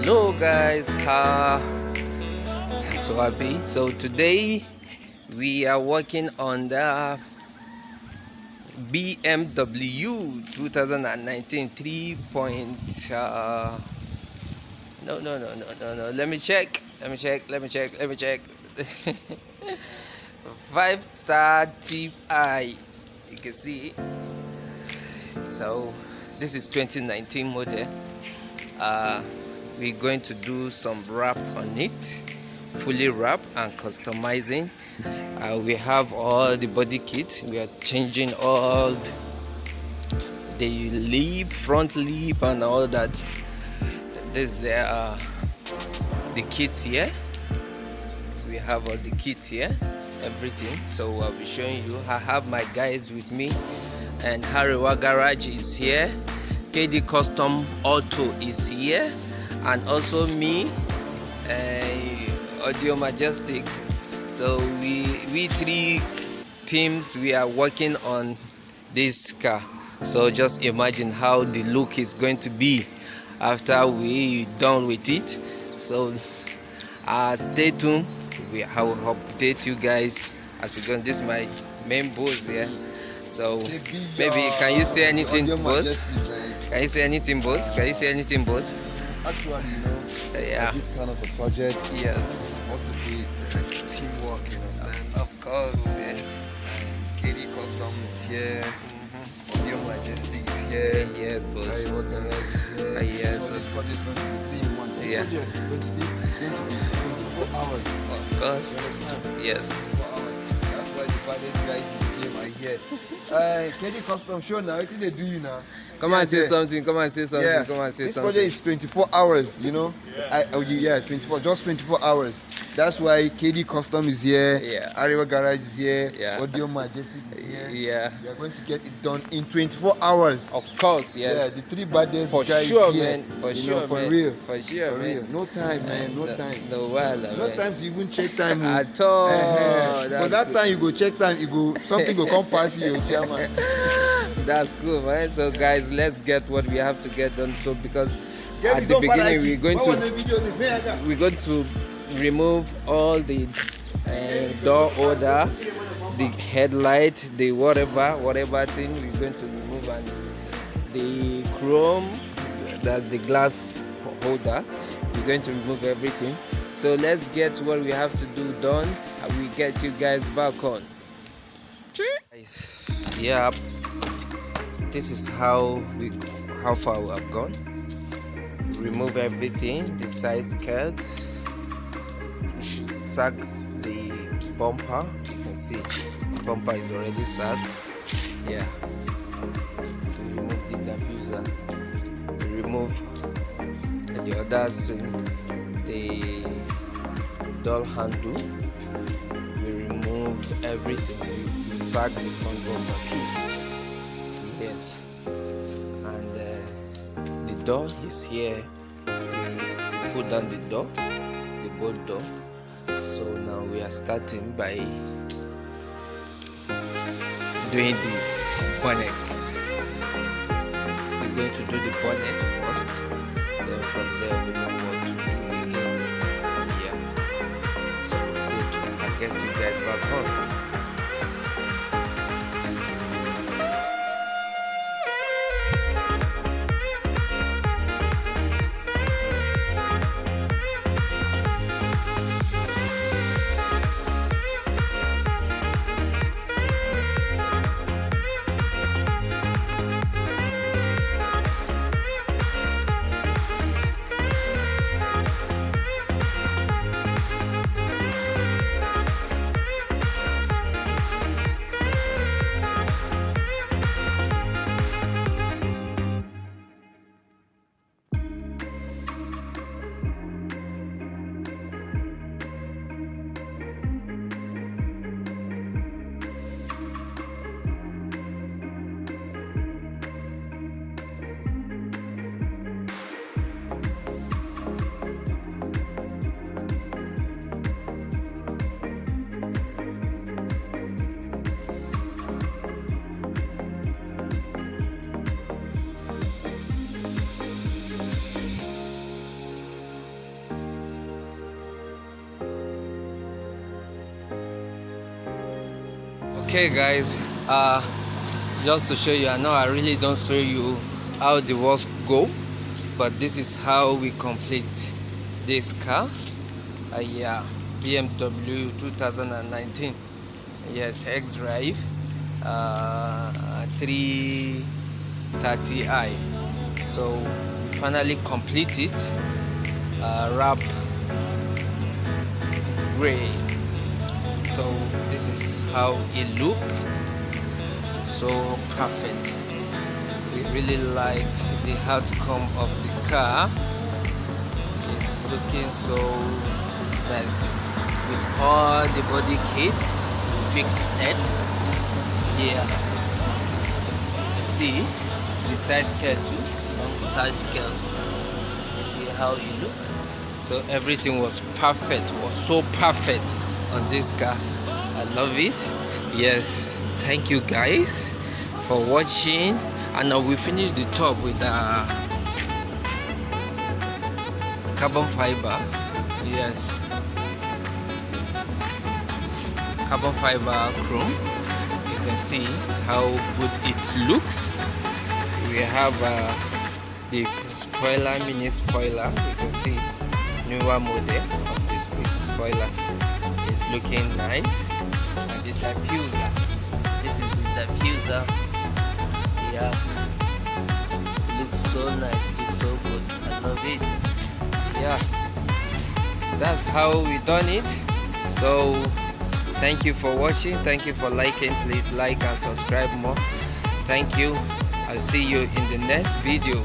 Hello guys, I'm so happy. So today we are working on the BMW 2019 3 point no, let me check 530i, you can see. So this is 2019 model. We're going to do some wrap on it, fully wrap and customizing. We have all the body kit. We are changing all the lip, front lip and all that. This is the kits here. We have all the kits here, everything. So I'll be showing you. I have my guys with me, and Hariwa Garage is here. KD Custom Auto is here, and also me, Audio Majestic. So we three teams, we are working on this car. So just imagine how the look is going to be after we done with it. So stay tuned. I will update you guys as we go. This is my main boss here. So maybe can you say anything, boss? Can you say anything, boss? Actually, yeah, this kind of a project, yes, supposed to be teamwork, you understand? of course, So, yes. KD Custom is here, Audio Majestic is here, Yes, boss. Hariwa Garage is here. Yes. So this project is going to be 3 in 1. This Yeah. project is going to be 24 hours. Of course, You understand? yes. 24 hours. That's why the baddest guys in the game are here. KD Custom, show now. What they do you now? Come and say something. Come and say something. Yeah. Come and say This something. project is 24 hours, you know. Yeah. 24, just 24 hours. That's why KD Custom is here. Yeah. Hariwa Garage is here. Yeah. Audio Majestic is here. Yeah, We are going to get it done in 24 hours. of course, yes. Yeah, the 3 baddest For guys sure, here. man. For You sure, know, for man. real. For sure, For man. real. No time, man. No time. No, well, No man. time to even check time. oh. At all. But That's that good. time you go check time, something go come past you, chairman. That's cool, man. So, guys, let's get what we have to get done. So, because Get at it the done, beginning Baraki. we're going to remove all the door holder, the headlight, the whatever thing we're going to remove, and the chrome, that's the glass holder. We're going to remove everything. So let's get what we have to do done, and we get you guys back on. Yeah, this is how far we have gone. Remove everything, the side skirts. We should sag the bumper. You can see the bumper is already sagged. Yeah. We remove the diffuser. We remove the other thing, the door handle. We remove everything. We sag the front bumper too. Yes. And the door is here. We put down the door, the bolt door. So now we are starting by doing the bonnet. We're going to do the bonnet first, then from there we know what to do again. Yeah. So stay tuned. I'll get you guys back on. Okay guys, just to show you, I know I really don't show you how the works go, but this is how we complete this car. Yeah, BMW 2019, yes, X-Drive 330i. So we finally complete it, wrap gray. So this is how it look, so perfect. We really like the outcome of the car. It's looking so nice with all the body kit, fixed head. Yeah, see the side scale too, long side scale. You see how it look. So everything was perfect, was so perfect on this car. I love it. Yes, thank you guys for watching. And now we finish the top with carbon fiber. Yes, carbon fiber chrome. You can see how good it looks. We have the spoiler, mini spoiler. You can see newer model of this spoiler. It's looking nice. And the diffuser, this is the diffuser. Yeah, it looks so nice, it looks so good. I love it. Yeah, that's how we done it. So thank you for watching, thank you for liking. Please like and subscribe more. Thank you. I'll see you in the next video.